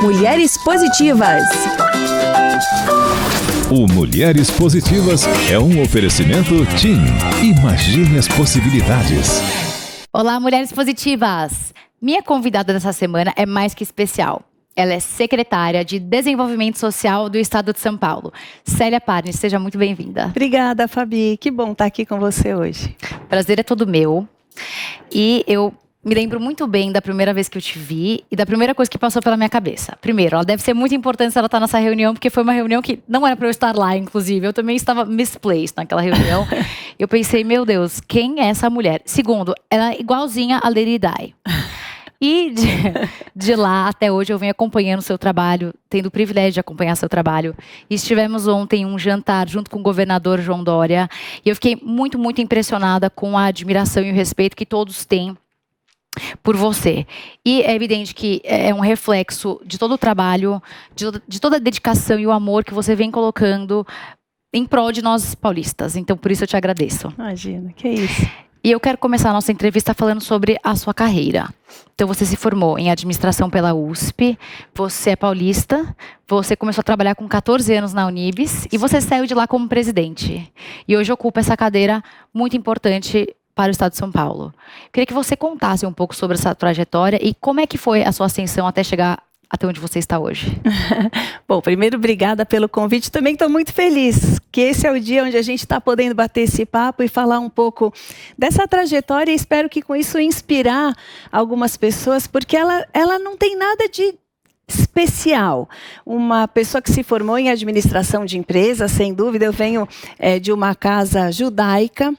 Mulheres Positivas. O Mulheres Positivas é um oferecimento TIM. Imagine as possibilidades. Olá, Mulheres Positivas! Minha convidada dessa semana é mais que especial. Ela é secretária de Desenvolvimento Social do Estado de São Paulo. Célia Parnes, seja muito bem-vinda. Obrigada, Fabi. Que bom estar aqui com você hoje. Prazer é todo meu. E eu me lembro muito bem da primeira vez que eu te vi e da primeira coisa que passou pela minha cabeça. Primeiro, ela deve ser muito importante se ela está nessa reunião, porque foi uma reunião que não era para eu estar lá, inclusive. Eu também estava misplaced naquela reunião. Eu pensei, meu Deus, quem é essa mulher? Segundo, ela é igualzinha a Lady Di. E de lá até hoje eu venho acompanhando o seu trabalho, tendo o privilégio de acompanhar seu trabalho. E estivemos ontem em um jantar junto com o governador João Dória. E eu fiquei muito, muito impressionada com a admiração e o respeito que todos têm por você. E é evidente que é um reflexo de todo o trabalho, de toda a dedicação e o amor que você vem colocando em prol de nós paulistas. Então, por isso eu te agradeço. Imagina, que é isso. E eu quero começar a nossa entrevista falando sobre a sua carreira. Então, você se formou em administração pela USP, você é paulista, você começou a trabalhar com 14 anos na Unibis e você saiu de lá como presidente. E hoje ocupa essa cadeira muito importante para o Estado de São Paulo. Eu queria que você contasse um pouco sobre essa trajetória e como é que foi a sua ascensão até chegar até onde você está hoje. Bom, primeiro, obrigada pelo convite. Também estou muito feliz que esse é o dia onde a gente está podendo bater esse papo e falar um pouco dessa trajetória. E espero que com isso inspirar algumas pessoas, porque ela não tem nada de especial. Uma pessoa que se formou em administração de empresas, sem dúvida. Eu venho de uma casa judaica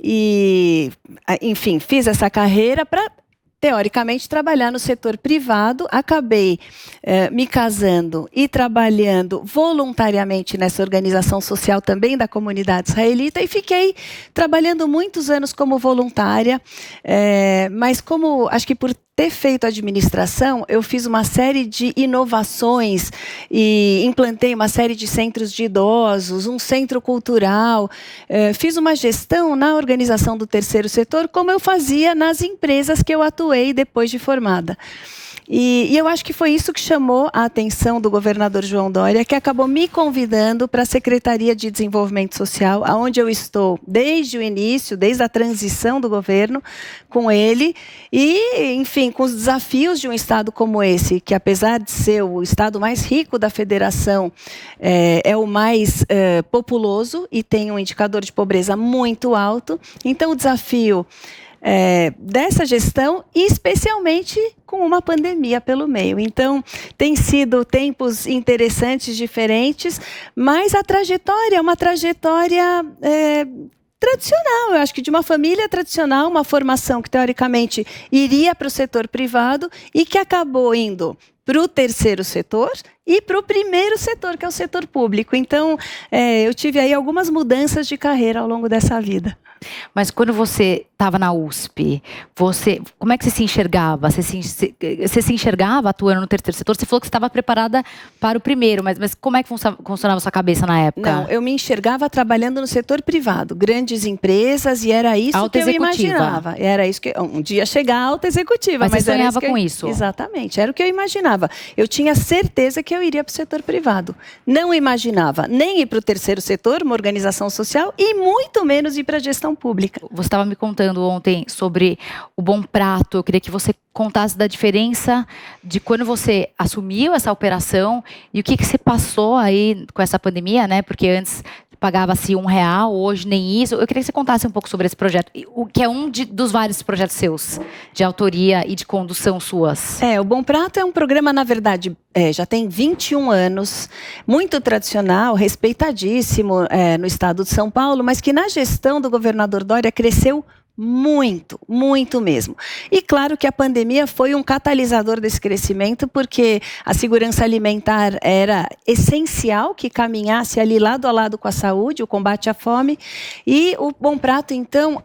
e, enfim, fiz essa carreira para, teoricamente, trabalhar no setor privado. Acabei me casando e trabalhando voluntariamente nessa organização social também da comunidade israelita e fiquei trabalhando muitos anos como voluntária, mas como, acho que por ter feito administração, eu fiz uma série de inovações e implantei uma série de centros de idosos, um centro cultural, fiz uma gestão na organização do terceiro setor, como eu fazia nas empresas que eu atuei depois de formada. E eu acho que foi isso que chamou a atenção do governador João Dória, que acabou me convidando para a Secretaria de Desenvolvimento Social, onde eu estou desde o início, desde a transição do governo com ele. E, enfim, com os desafios de um estado como esse, que apesar de ser o estado mais rico da federação, é o mais populoso e tem um indicador de pobreza muito alto. Então, o desafio dessa gestão, e especialmente com uma pandemia pelo meio. Então, tem sido tempos interessantes, diferentes, mas a trajetória é uma trajetória tradicional, eu acho que de uma família tradicional, uma formação que teoricamente iria para o setor privado e que acabou indo para o terceiro setor e para o primeiro setor, que é o setor público. Então, eu tive aí algumas mudanças de carreira ao longo dessa vida. Mas quando você estava na USP, como é que você se enxergava? Você se enxergava atuando no terceiro setor? Você falou que você estava preparada para o primeiro, mas como é que funcionava a sua cabeça na época? Não, eu me enxergava trabalhando no setor privado, grandes empresas, e era isso que eu imaginava. Era isso que um dia chegar a alta executiva. Mas você sonhava com isso? Exatamente, era o que eu imaginava. Eu tinha certeza que eu iria para o setor privado. Não imaginava nem ir para o terceiro setor, uma organização social, e muito menos ir para a gestão pública. Você estava me contando ontem sobre o Bom Prato. Eu queria que você contasse da diferença de quando você assumiu essa operação e o que você passou aí com essa pandemia, né? Porque antes pagava-se R$1, hoje nem isso. Eu queria que você contasse um pouco sobre esse projeto, o que é dos vários projetos seus, de autoria e de condução suas. O Bom Prato é um programa, na verdade, já tem 21 anos, muito tradicional, respeitadíssimo no estado de São Paulo, mas que na gestão do governador Dória cresceu muito, muito mesmo. E claro que a pandemia foi um catalisador desse crescimento, porque a segurança alimentar era essencial que caminhasse ali lado a lado com a saúde, o combate à fome. E o Bom Prato, então,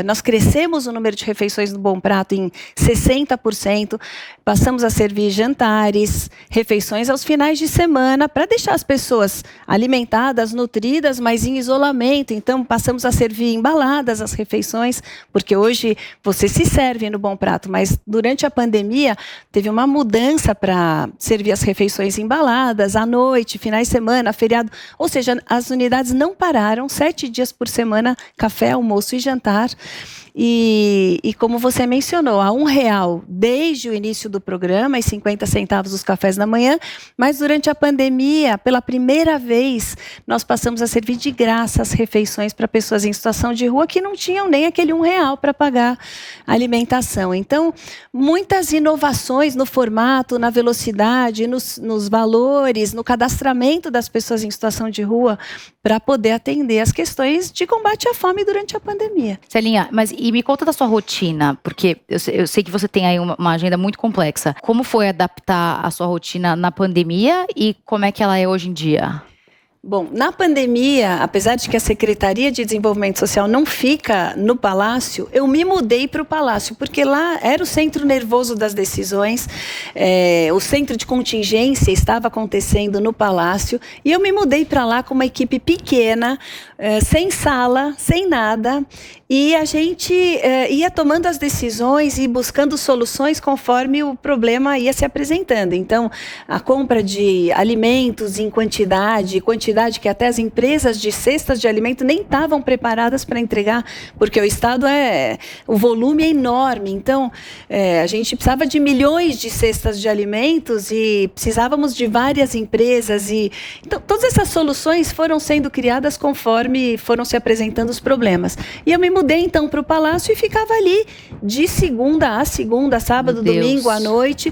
nós crescemos o número de refeições do Bom Prato em 60%, passamos a servir jantares, refeições aos finais de semana, para deixar as pessoas alimentadas, nutridas, mas em isolamento. Então, passamos a servir embaladas as refeições, refeições, porque hoje você se serve no Bom Prato, mas durante a pandemia teve uma mudança para servir as refeições embaladas, à noite, finais de semana, feriado. Ou seja, as unidades não pararam, 7 dias por semana, café, almoço e jantar. E como você mencionou, a R$1 desde o início do programa e 50 centavos os cafés da manhã, mas durante a pandemia, pela primeira vez, nós passamos a servir de graça as refeições para pessoas em situação de rua que não tinham nem aquele R$1 para pagar a alimentação. Então, muitas inovações no formato, na velocidade, nos valores, no cadastramento das pessoas em situação de rua para poder atender as questões de combate à fome durante a pandemia. Celinha, e me conta da sua rotina, porque eu sei que você tem aí uma agenda muito complexa. Como foi adaptar a sua rotina na pandemia e como é que ela é hoje em dia? Bom, na pandemia, apesar de que a Secretaria de Desenvolvimento Social não fica no Palácio, eu me mudei para o Palácio, porque lá era o centro nervoso das decisões, o centro de contingência estava acontecendo no Palácio, e eu me mudei para lá com uma equipe pequena, sem sala, sem nada, e a gente ia tomando as decisões e buscando soluções conforme o problema ia se apresentando. Então, a compra de alimentos em quantidade que até as empresas de cestas de alimento nem estavam preparadas para entregar, porque o Estado o volume é enorme. Então, a gente precisava de milhões de cestas de alimentos e precisávamos de várias empresas. Então, todas essas soluções foram sendo criadas conforme foram se apresentando os problemas. E eu me mudei, então, para o Palácio e ficava ali de segunda a segunda, sábado, domingo à noite,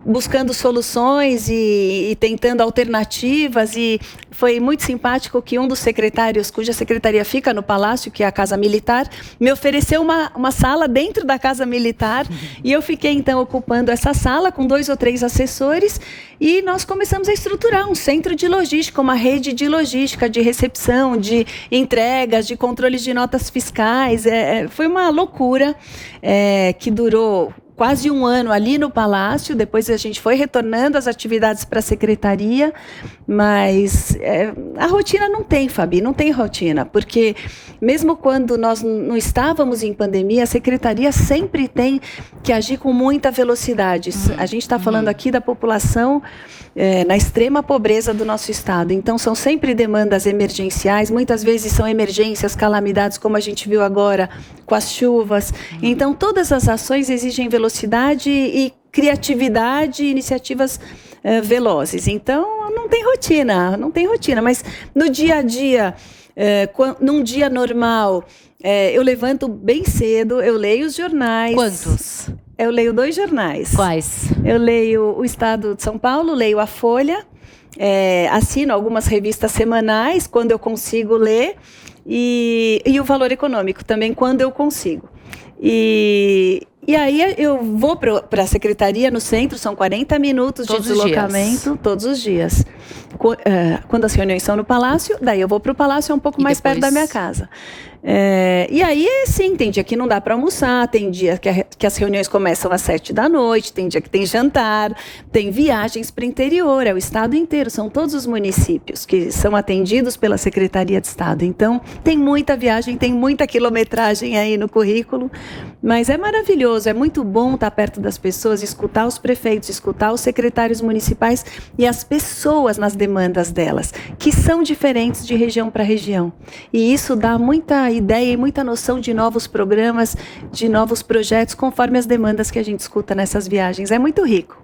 buscando soluções e tentando alternativas, e foi muito simpático que um dos secretários, cuja secretaria fica no Palácio, que é a Casa Militar, me ofereceu uma sala dentro da Casa Militar, e eu fiquei então ocupando essa sala com 2 ou 3 assessores, e nós começamos a estruturar um centro de logística, uma rede de logística, de recepção, de entregas, de controles de notas fiscais. Foi uma loucura que durou quase 1 ano ali no Palácio. Depois a gente foi retornando as atividades para a secretaria, mas a rotina não tem, Fabi, não tem rotina, porque mesmo quando nós não estávamos em pandemia, a secretaria sempre tem que agir com muita velocidade. A gente está falando aqui da população na extrema pobreza do nosso estado, então são sempre demandas emergenciais, muitas vezes são emergências, calamidades, como a gente viu agora com as chuvas. Então todas as ações exigem velocidade e criatividade, iniciativas velozes. Então não tem rotina, mas no dia a dia, num dia normal, eu levanto bem cedo, eu leio os jornais. Quantos? Eu leio 2 jornais. Quais? Eu leio o Estado de São Paulo, leio a Folha, assino algumas revistas semanais, quando eu consigo ler, e o Valor Econômico também, quando eu consigo. E aí eu vou para a secretaria no centro, são 40 minutos de deslocamento todos os dias. Quando as reuniões são no Palácio, daí eu vou para o Palácio, é um pouco mais perto da minha casa. E aí, sim, tem dia que não dá para almoçar, tem dia que as reuniões começam às 7 da noite, tem dia que tem jantar, tem viagens para o interior, é o estado inteiro, são todos os municípios que são atendidos pela Secretaria de Estado. Então, tem muita viagem, tem muita quilometragem aí no currículo, mas é maravilhoso, é muito bom estar perto das pessoas, escutar os prefeitos, escutar os secretários municipais e as pessoas nas demandas delas, que são diferentes de região para região. E isso dá muita ideia e muita noção de novos programas, de novos projetos, conforme as demandas que a gente escuta nessas viagens. É muito rico.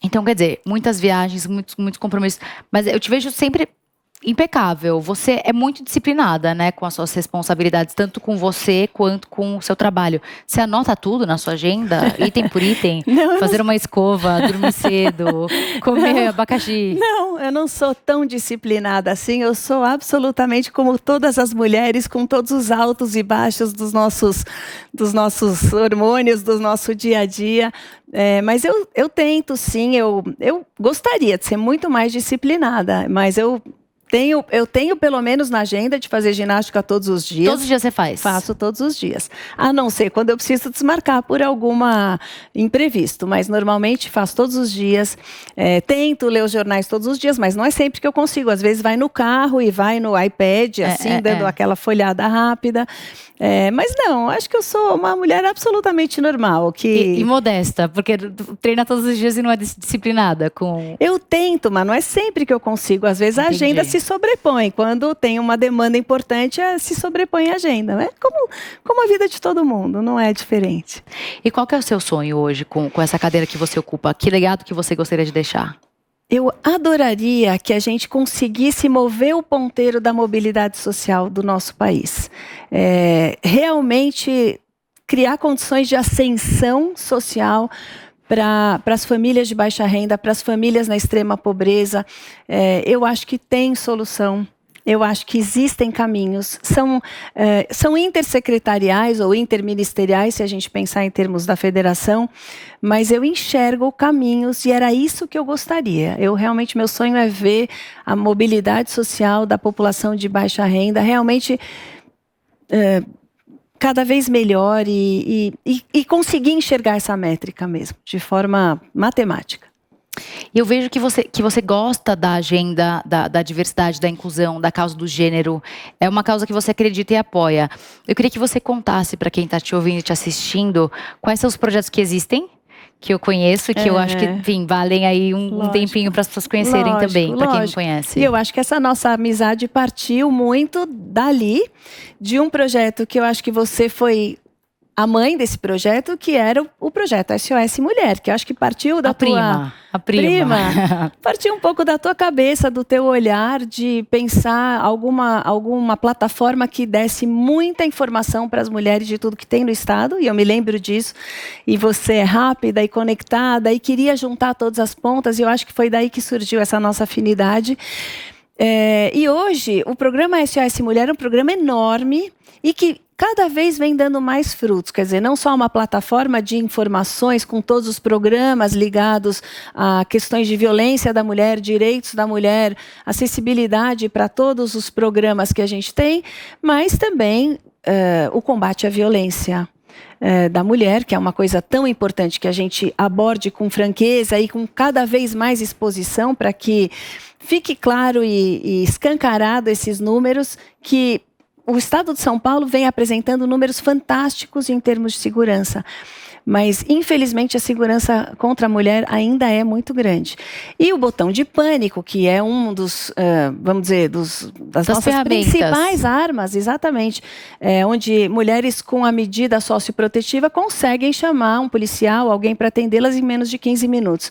Então, quer dizer, muitas viagens, muitos compromissos. Mas eu te vejo sempre impecável. Você é muito disciplinada, né, com as suas responsabilidades, tanto com você quanto com o seu trabalho. Você anota tudo na sua agenda, item por item? Fazer uma escova, dormir cedo, comer abacaxi? Não, eu não sou tão disciplinada assim. Eu sou absolutamente como todas as mulheres, com todos os altos e baixos dos nossos hormônios, do nosso dia a dia. Mas eu tento, sim. Eu gostaria de ser muito mais disciplinada, mas eu Eu tenho pelo menos na agenda de fazer ginástica todos os dias. Todos os dias você faz? Faço todos os dias. A não ser quando eu preciso desmarcar por alguma imprevisto. Mas normalmente faço todos os dias. Tento ler os jornais todos os dias, mas não é sempre que eu consigo. Às vezes vai no carro e vai no iPad, assim, dando aquela folhada rápida. Mas não, acho que eu sou uma mulher absolutamente normal. E modesta, porque treina todos os dias e não é disciplinada com... Eu tento, mas não é sempre que eu consigo. Às vezes a agenda se sobrepõe. Quando tem uma demanda importante, se sobrepõe a agenda. É como a vida de todo mundo, não é diferente. E qual que é o seu sonho hoje com essa cadeira que você ocupa? Que legado que você gostaria de deixar? Eu adoraria que a gente conseguisse mover o ponteiro da mobilidade social do nosso país. Realmente criar condições de ascensão social para as famílias de baixa renda, para as famílias na extrema pobreza. Eu acho que tem solução. Eu acho que existem caminhos, são intersecretariais ou interministeriais, se a gente pensar em termos da federação, mas eu enxergo caminhos e era isso que eu gostaria. Realmente, meu sonho é ver a mobilidade social da população de baixa renda realmente cada vez melhor e conseguir enxergar essa métrica mesmo, de forma matemática. Eu vejo que você gosta da agenda da diversidade, da inclusão, da causa do gênero. É uma causa que você acredita e apoia. Eu queria que você contasse para quem está te ouvindo e te assistindo quais são os projetos que existem, que eu conheço e que eu acho que, enfim, valem aí um tempinho para as pessoas conhecerem também, para quem não conhece. E eu acho que essa nossa amizade partiu muito dali, de um projeto que eu acho que você foi a mãe desse projeto, que era o projeto SOS Mulher, que eu acho que partiu da A prima. Partiu um pouco da tua cabeça, do teu olhar, de pensar alguma plataforma que desse muita informação para as mulheres de tudo que tem no Estado, e eu me lembro disso, e você é rápida e conectada, e queria juntar todas as pontas, e eu acho que foi daí que surgiu essa nossa afinidade. E hoje, o programa SOS Mulher é um programa enorme, e que cada vez vem dando mais frutos, quer dizer, não só uma plataforma de informações com todos os programas ligados a questões de violência da mulher, direitos da mulher, acessibilidade para todos os programas que a gente tem, mas também o combate à violência da mulher, que é uma coisa tão importante que a gente aborde com franqueza e com cada vez mais exposição para que fique claro e escancarado esses números que o Estado de São Paulo vem apresentando números fantásticos em termos de segurança. Mas, infelizmente, a segurança contra a mulher ainda é muito grande. E o botão de pânico, que é um dos, vamos dizer, das nossas principais armas, exatamente, onde mulheres com a medida socioprotetiva conseguem chamar um policial, alguém para atendê-las em menos de 15 minutos.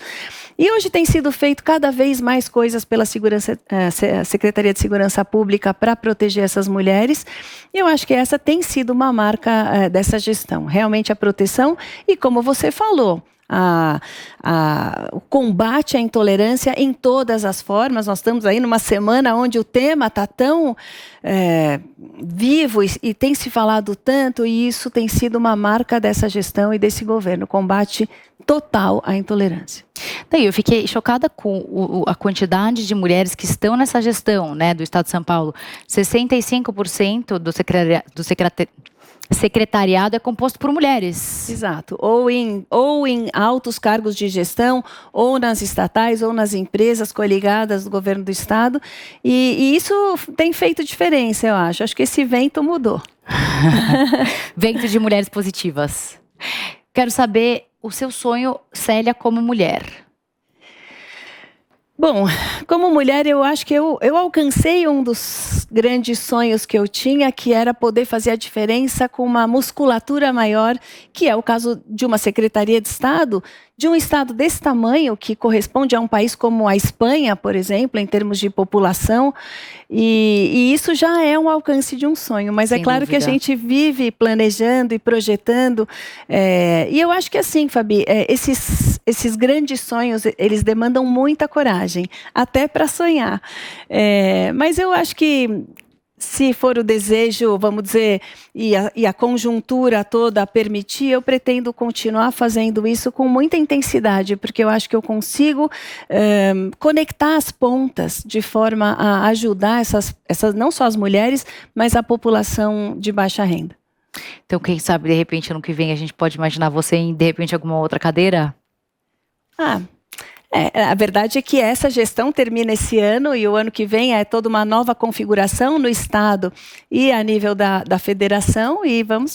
E hoje tem sido feito cada vez mais coisas pela Secretaria de Segurança Pública para proteger essas mulheres. E eu acho que essa tem sido uma marca dessa gestão, realmente a proteção. E como você falou, o combate à intolerância em todas as formas. Nós estamos aí numa semana onde o tema está tão vivo e tem se falado tanto, e isso tem sido uma marca dessa gestão e desse governo, combate total à intolerância. Daí eu fiquei chocada com a quantidade de mulheres que estão nessa gestão, né, do Estado de São Paulo. 65% do secretariado é composto por mulheres. Exato. Ou em altos cargos de gestão, ou nas estatais, ou nas empresas coligadas do governo do Estado. E isso tem feito diferença, eu acho. Acho que esse vento mudou. Vento de mulheres positivas. Quero saber o seu sonho, Célia, como mulher. Bom, como mulher, eu acho que eu alcancei um dos grandes sonhos que eu tinha, que era poder fazer a diferença com uma musculatura maior, que é o caso de uma Secretaria de Estado, de um Estado desse tamanho, que corresponde a um país como a Espanha, por exemplo, em termos de população, e isso já é um alcance de um sonho, mas é claro que a gente vive planejando e projetando, e eu acho que assim, Fabi, esses grandes sonhos, eles demandam muita coragem, até para sonhar, mas eu acho que se for o desejo, vamos dizer, e a conjuntura toda permitir, eu pretendo continuar fazendo isso com muita intensidade, porque eu acho que eu consigo conectar as pontas de forma a ajudar essas não só as mulheres, mas a população de baixa renda. Então, quem sabe, de repente, ano que vem, a gente pode imaginar você em, de repente, alguma outra cadeira? A verdade é que essa gestão termina esse ano e o ano que vem é toda uma nova configuração no Estado e a nível da federação, e vamos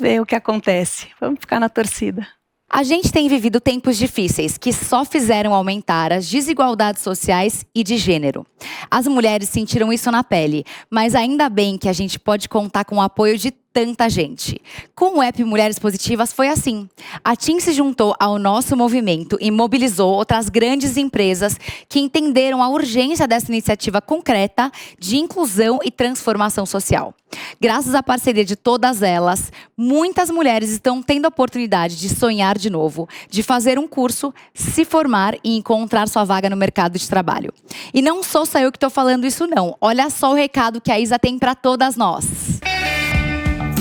ver o que acontece. Vamos ficar na torcida. A gente tem vivido tempos difíceis que só fizeram aumentar as desigualdades sociais e de gênero. As mulheres sentiram isso na pele, mas ainda bem que a gente pode contar com o apoio de tanta gente. Com o app Mulheres Positivas foi assim. A TIM se juntou ao nosso movimento e mobilizou outras grandes empresas que entenderam a urgência dessa iniciativa concreta de inclusão e transformação social. Graças à parceria de todas elas, muitas mulheres estão tendo a oportunidade de sonhar de novo, de fazer um curso, se formar e encontrar sua vaga no mercado de trabalho. E não sou só eu que estou falando isso não. Olha só o recado que a Isa tem para todas nós.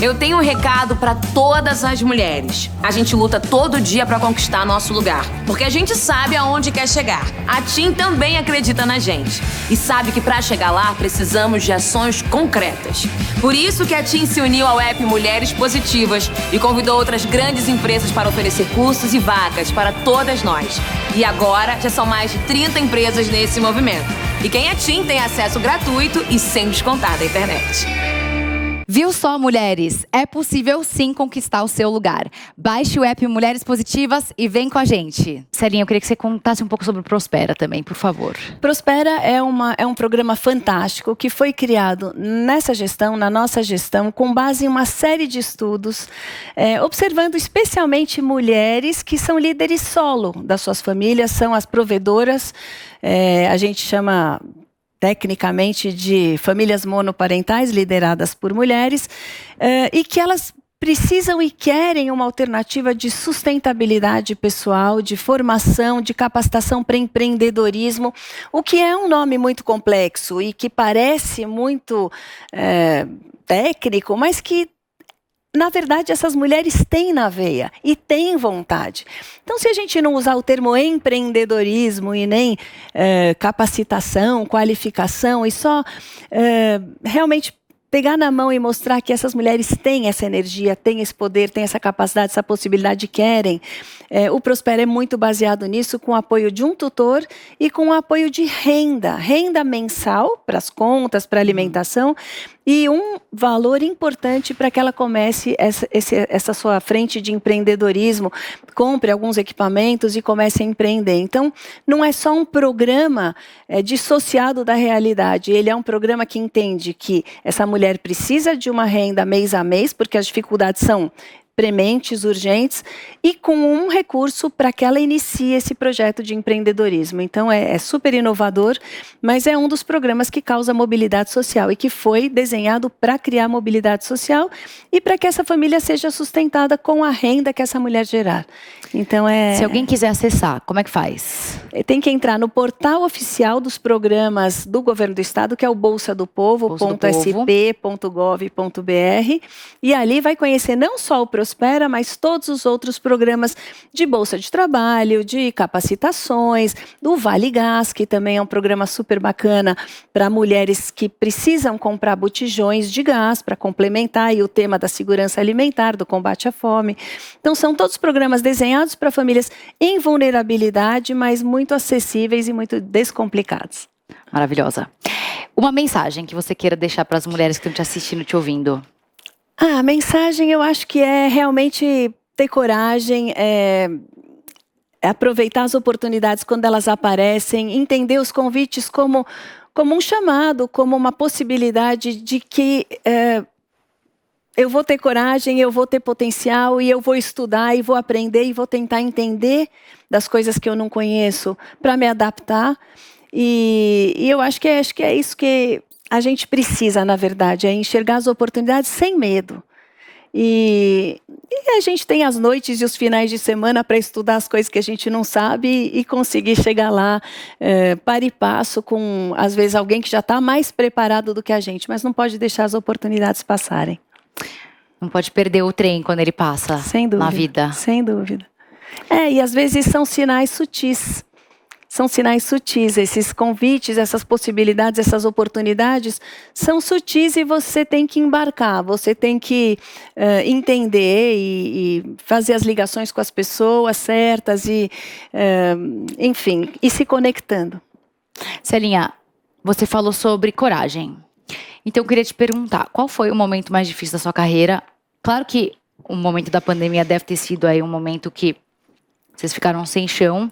Eu tenho um recado para todas as mulheres. A gente luta todo dia para conquistar nosso lugar, porque a gente sabe aonde quer chegar. A TIM também acredita na gente e sabe que para chegar lá precisamos de ações concretas. Por isso que a TIM se uniu ao app Mulheres Positivas e convidou outras grandes empresas para oferecer cursos e vagas para todas nós. E agora já são mais de 30 empresas nesse movimento. E quem é TIM tem acesso gratuito e sem descontar da internet. Viu só, mulheres? É possível sim conquistar o seu lugar. Baixe o app Mulheres Positivas e vem com a gente. Celinha, eu queria que você contasse um pouco sobre o Prospera também, por favor. Prospera é um programa fantástico que foi criado nessa gestão, na nossa gestão, com base em uma série de estudos, observando especialmente mulheres que são líderes solo das suas famílias, são as provedoras, a gente chama tecnicamente de famílias monoparentais lideradas por mulheres, e que elas precisam e querem uma alternativa de sustentabilidade pessoal, de formação, de capacitação para empreendedorismo, o que é um nome muito complexo e que parece muito técnico, mas que na verdade, essas mulheres têm na veia e têm vontade. Então, se a gente não usar o termo empreendedorismo e nem capacitação, qualificação, e só realmente pegar na mão e mostrar que essas mulheres têm essa energia, têm esse poder, têm essa capacidade, essa possibilidade, querem. O Prospera é muito baseado nisso, com o apoio de um tutor e com o apoio de renda mensal para as contas, para a alimentação, e um valor importante para que ela comece essa sua frente de empreendedorismo, compre alguns equipamentos e comece a empreender. Então, não é só um programa dissociado da realidade, ele é um programa que entende que essa mulher precisa de uma renda mês a mês, porque as dificuldades são prementes, urgentes, e com um recurso para que ela inicie esse projeto de empreendedorismo. Então, é super inovador, mas é um dos programas que causa mobilidade social e que foi desenhado para criar mobilidade social e para que essa família seja sustentada com a renda que essa mulher gerar. Então, se alguém quiser acessar, como é que faz? Tem que entrar no portal oficial dos programas do Governo do Estado, que é o bolsadopovo.sp.gov.br, e ali vai conhecer não só o Prospera, mas todos os outros programas de bolsa de trabalho, de capacitações, do Vale Gás, que também é um programa super bacana para mulheres que precisam comprar botijões de gás para complementar aí o tema da segurança alimentar, do combate à fome. Então, são todos programas desenhados para famílias em vulnerabilidade, mas muito acessíveis e muito descomplicados. Maravilhosa. Uma mensagem que você queira deixar para as mulheres que estão te assistindo, te ouvindo. A mensagem eu acho que é realmente ter coragem, aproveitar as oportunidades quando elas aparecem, entender os convites como um chamado, como uma possibilidade de que eu vou ter coragem, eu vou ter potencial e eu vou estudar e vou aprender e vou tentar entender das coisas que eu não conheço para me adaptar. E eu acho que é isso que a gente precisa, na verdade, é enxergar as oportunidades sem medo. E E a gente tem as noites e os finais de semana para estudar as coisas que a gente não sabe e conseguir chegar lá para e passo com, às vezes, alguém que já está mais preparado do que a gente, mas não pode deixar as oportunidades passarem. Não pode perder o trem quando ele passa Sem dúvida, na vida. Sem dúvida. E às vezes são sinais sutis. São sinais sutis, esses convites, essas possibilidades, essas oportunidades são sutis e você tem que embarcar, você tem que entender e fazer as ligações com as pessoas certas e, enfim, ir se conectando. Celinha, você falou sobre coragem. Então eu queria te perguntar, qual foi o momento mais difícil da sua carreira? Claro que o momento da pandemia deve ter sido aí um momento que vocês ficaram sem chão.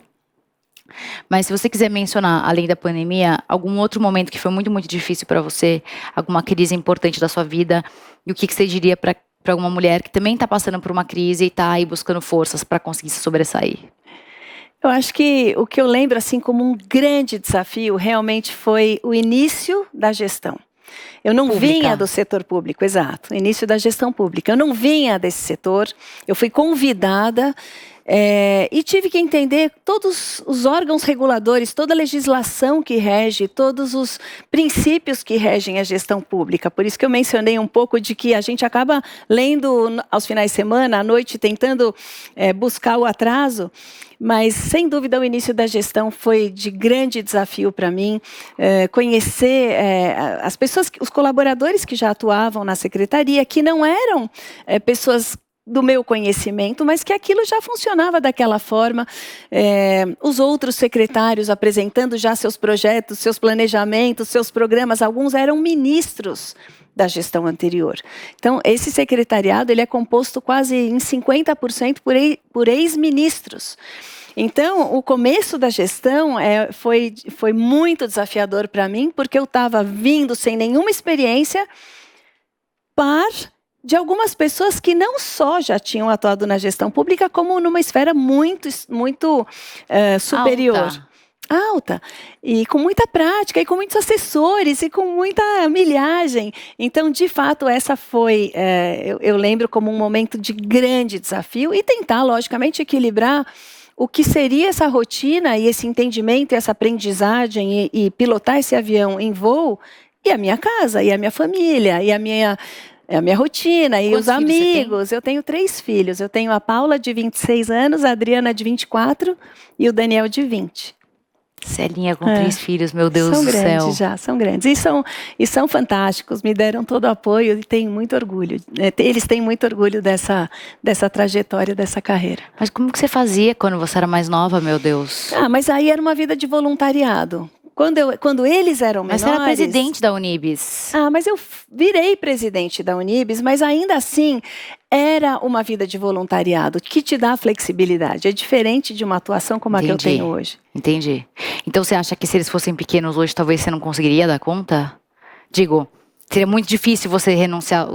Mas se você quiser mencionar, além da pandemia, algum outro momento que foi muito, muito difícil para você, alguma crise importante da sua vida, e o que você diria para uma mulher que também está passando por uma crise e está aí buscando forças para conseguir se sobressair? Eu acho que o que eu lembro assim como um grande desafio realmente foi o início da gestão. Eu não vinha do setor público, exato, início da gestão pública. Eu não vinha desse setor, eu fui convidada e tive que entender todos os órgãos reguladores, toda a legislação que rege, todos os princípios que regem a gestão pública. Por isso que eu mencionei um pouco de que a gente acaba lendo aos finais de semana, à noite, tentando buscar o atraso. Mas, sem dúvida, o início da gestão foi de grande desafio para mim. Conhecer as pessoas, os colaboradores que já atuavam na secretaria, que não eram pessoas do meu conhecimento, mas que aquilo já funcionava daquela forma. Os outros secretários apresentando já seus projetos, seus planejamentos, seus programas, alguns eram ministros da gestão anterior. Então, esse secretariado ele é composto quase em 50% por ex-ministros. Então, o começo da gestão foi muito desafiador para mim, porque eu estava vindo sem nenhuma experiência de algumas pessoas que não só já tinham atuado na gestão pública, como numa esfera muito superior. Alta, e com muita prática, e com muitos assessores, e com muita milhagem. Então, de fato, essa foi, eu lembro como um momento de grande desafio, e tentar, logicamente, equilibrar o que seria essa rotina, e esse entendimento, e essa aprendizagem, e pilotar esse avião em voo, e a minha casa, e a minha família, e a minha rotina, e os amigos. Eu tenho 3 filhos. Eu tenho a Paula, de 26 anos, a Adriana, de 24, e o Daniel, de 20. Celinha com 3 filhos, meu Deus do céu. São grandes já, são grandes. E são fantásticos, me deram todo o apoio e tenho muito orgulho. Eles têm muito orgulho dessa trajetória, dessa carreira. Mas como que você fazia quando você era mais nova, meu Deus? Mas aí era uma vida de voluntariado. Quando eles eram menores... Mas você era presidente da Unibis. Mas eu virei presidente da Unibis, mas ainda assim era uma vida de voluntariado que te dá flexibilidade. É diferente de uma atuação como a que eu tenho hoje. Entendi. Então você acha que se eles fossem pequenos hoje, talvez você não conseguiria dar conta? Digo, seria muito difícil você renunciar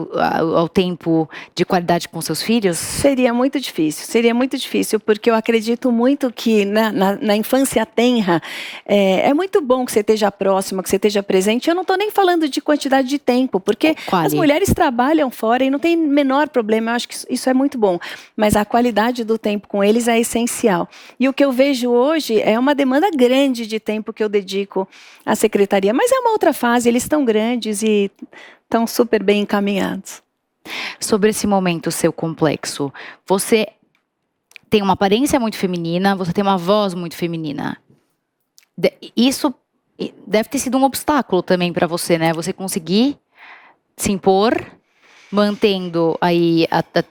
ao tempo de qualidade com seus filhos? Seria muito difícil, porque eu acredito muito que na infância tenra, é muito bom que você esteja próxima, que você esteja presente. Eu não estou nem falando de quantidade de tempo, porque as mulheres trabalham fora e não tem menor problema, eu acho que isso é muito bom. Mas a qualidade do tempo com eles é essencial. E o que eu vejo hoje é uma demanda grande de tempo que eu dedico à secretaria. Mas é uma outra fase, eles estão grandes e estão super bem encaminhados. Sobre esse momento seu complexo, você tem uma aparência muito feminina, você tem uma voz muito feminina. Isso deve ter sido um obstáculo também para você, né? Você conseguir se impor, mantendo aí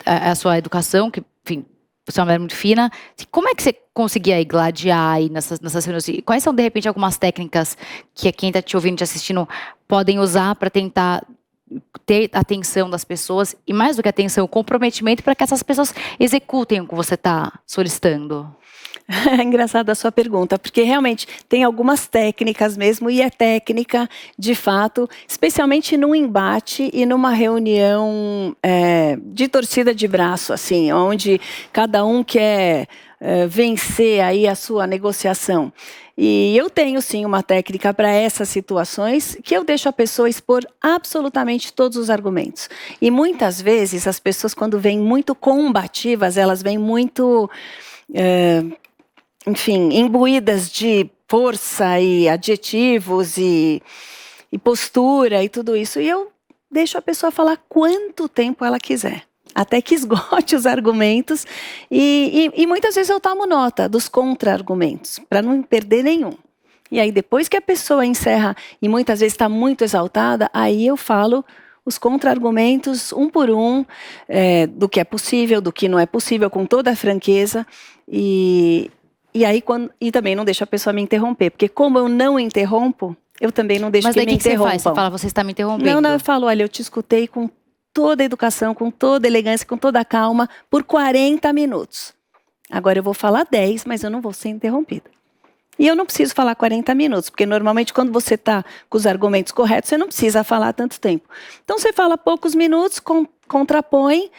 a sua educação, que, enfim, você é uma mulher muito fina. Como é que você conseguia aí gladiar aí nessas reuniões? Quais são, de repente, algumas técnicas que quem está te ouvindo, te assistindo, podem usar para tentar ter a atenção das pessoas, e mais do que a atenção, o comprometimento para que essas pessoas executem o que você está solicitando? É engraçada a sua pergunta, porque realmente tem algumas técnicas mesmo, e é técnica, de fato, especialmente num embate e numa reunião de torcida de braço, assim, onde cada um quer vencer aí a sua negociação. E eu tenho, sim, uma técnica para essas situações que eu deixo a pessoa expor absolutamente todos os argumentos. E muitas vezes as pessoas, quando vêm muito combativas, elas vêm muito, enfim, imbuídas de força e adjetivos e postura e tudo isso. E eu deixo a pessoa falar quanto tempo ela quiser, até que esgote os argumentos. E muitas vezes eu tomo nota dos contra-argumentos, para não perder nenhum. E aí, depois que a pessoa encerra, e muitas vezes está muito exaltada, aí eu falo os contra-argumentos, um por um, do que é possível, do que não é possível, com toda a franqueza. E aí, e também não deixo a pessoa me interromper, porque como eu não interrompo, eu também não deixo que me interrompam. Mas aí o que você faz? Você fala, você está me interrompendo. Não, eu falo, olha, eu te escutei com toda a educação, com toda a elegância, com toda a calma, por 40 minutos. Agora eu vou falar 10, mas eu não vou ser interrompida. E eu não preciso falar 40 minutos, porque normalmente quando você está com os argumentos corretos, você não precisa falar tanto tempo. Então você fala poucos minutos, contrapõe,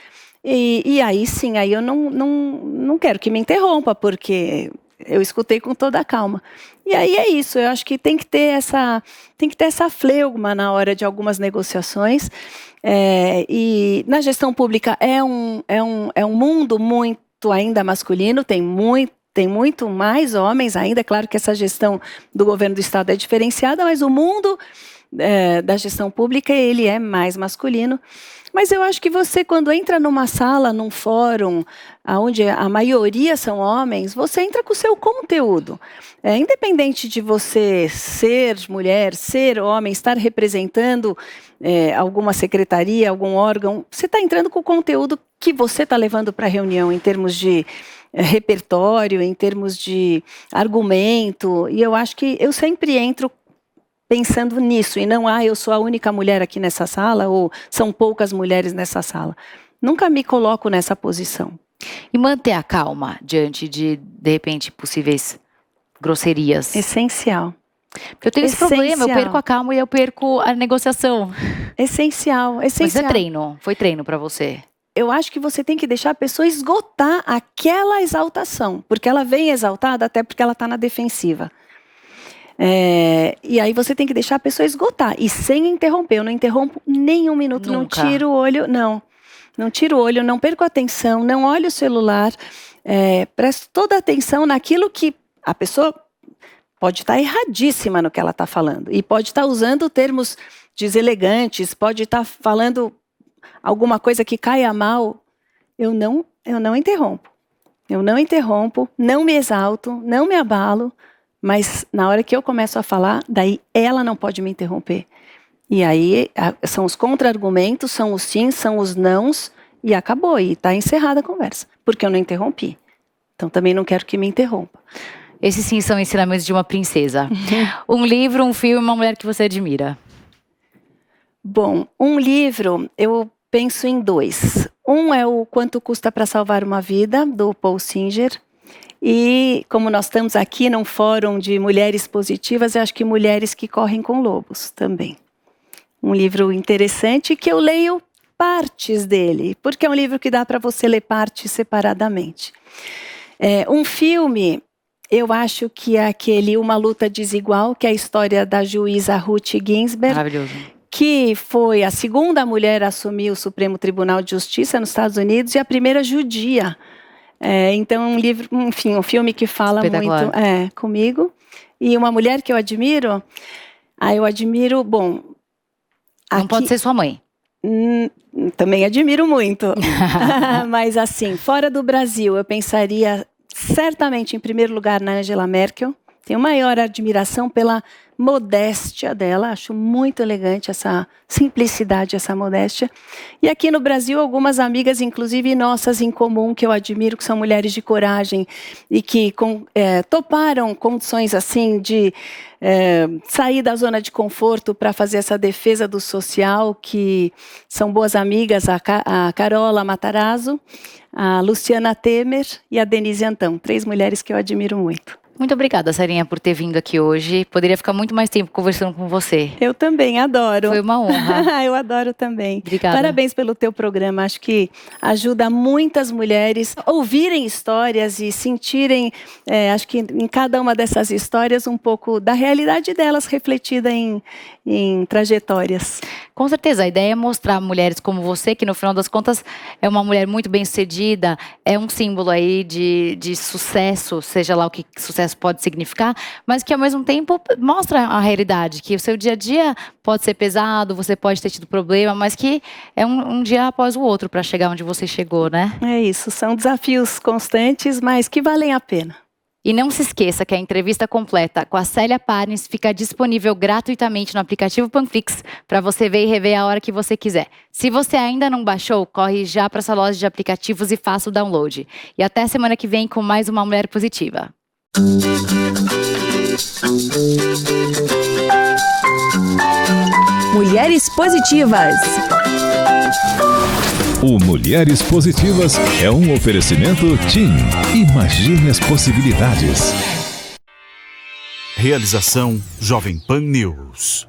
e aí sim, aí eu não quero que me interrompa, porque eu escutei com toda a calma. E aí é isso, eu acho que tem que ter essa fleuma na hora de algumas negociações. E na gestão pública é um mundo muito ainda masculino, tem muito mais homens ainda. Claro que essa gestão do governo do estado é diferenciada, mas o mundo da gestão pública, ele é mais masculino. Mas eu acho que você, quando entra numa sala, num fórum, onde a maioria são homens, você entra com o seu conteúdo. Independente de você ser mulher, ser homem, estar representando alguma secretaria, algum órgão, você está entrando com o conteúdo que você está levando para a reunião, em termos de repertório, em termos de argumento. E eu acho que eu sempre entro pensando nisso, e não, eu sou a única mulher aqui nessa sala, ou são poucas mulheres nessa sala. Nunca me coloco nessa posição. E manter a calma diante de repente, possíveis grosserias. Essencial. Porque eu tenho esse problema, eu perco a calma e eu perco a negociação. Essencial. Mas é treino, foi treino para você? Eu acho que você tem que deixar a pessoa esgotar aquela exaltação, porque ela vem exaltada até porque ela está na defensiva. E aí você tem que deixar a pessoa esgotar, e sem interromper. Eu não interrompo nem um minuto. Nunca. Não tiro o olho, não tiro o olho, não perco a atenção, não olho o celular, presto toda a atenção naquilo que a pessoa pode estar erradíssima no que ela está falando, e pode estar usando termos deselegantes, pode estar falando alguma coisa que caia mal. Eu não interrompo. Eu não interrompo, não me exalto, não me abalo. Mas na hora que eu começo a falar, daí ela não pode me interromper. E aí são os contra-argumentos, são os sims, são os nãos, e acabou, e está encerrada a conversa, porque eu não interrompi. Então também não quero que me interrompa. Esses sim são ensinamentos de uma princesa. Um livro, um filme, uma mulher que você admira. Bom, um livro, eu penso em 2. Um é o Quanto Custa para Salvar uma Vida, do Paul Singer. E como nós estamos aqui num fórum de mulheres positivas, eu acho que Mulheres que Correm com Lobos também. Um livro interessante que eu leio partes dele, porque é um livro que dá para você ler partes separadamente. Um filme, eu acho que é aquele Uma Luta Desigual, que é a história da juíza Ruth Ginsburg. Maravilhoso. Que foi a segunda mulher a assumir o Supremo Tribunal de Justiça nos Estados Unidos e a primeira judia. Então, um livro, enfim, um filme que fala muito comigo. E uma mulher que eu admiro, bom... Não pode ser sua mãe. Também admiro muito. Mas assim, fora do Brasil, eu pensaria certamente em primeiro lugar na Angela Merkel. Tenho maior admiração pela modéstia dela, acho muito elegante essa simplicidade, essa modéstia. E aqui no Brasil, algumas amigas, inclusive nossas em comum, que eu admiro, que são mulheres de coragem e que toparam condições assim de sair da zona de conforto para fazer essa defesa do social, que são boas amigas, a Carola Matarazzo, a Luciana Temer e a Denise Antão, 3 mulheres que eu admiro muito. Muito obrigada, Sarinha, por ter vindo aqui hoje. Poderia ficar muito mais tempo conversando com você. Eu também adoro. Foi uma honra. Eu adoro também. Obrigada. Parabéns pelo teu programa. Acho que ajuda muitas mulheres a ouvirem histórias e sentirem, acho que em cada uma dessas histórias, um pouco da realidade delas refletida em trajetórias. Com certeza, a ideia é mostrar mulheres como você, que no final das contas é uma mulher muito bem-sucedida, é um símbolo aí de sucesso, seja lá o que sucesso pode significar, mas que ao mesmo tempo mostra a realidade, que o seu dia a dia pode ser pesado, você pode ter tido problema, mas que é um dia após o outro para chegar onde você chegou, né? É isso, são desafios constantes, mas que valem a pena. E não se esqueça que a entrevista completa com a Célia Parnes fica disponível gratuitamente no aplicativo Panflix para você ver e rever a hora que você quiser. Se você ainda não baixou, corre já para essa loja de aplicativos e faça o download. E até semana que vem com mais uma Mulher Positiva. Mulheres Positivas. O Mulheres Positivas é um oferecimento TIM. Imagine as possibilidades. Realização Jovem Pan News.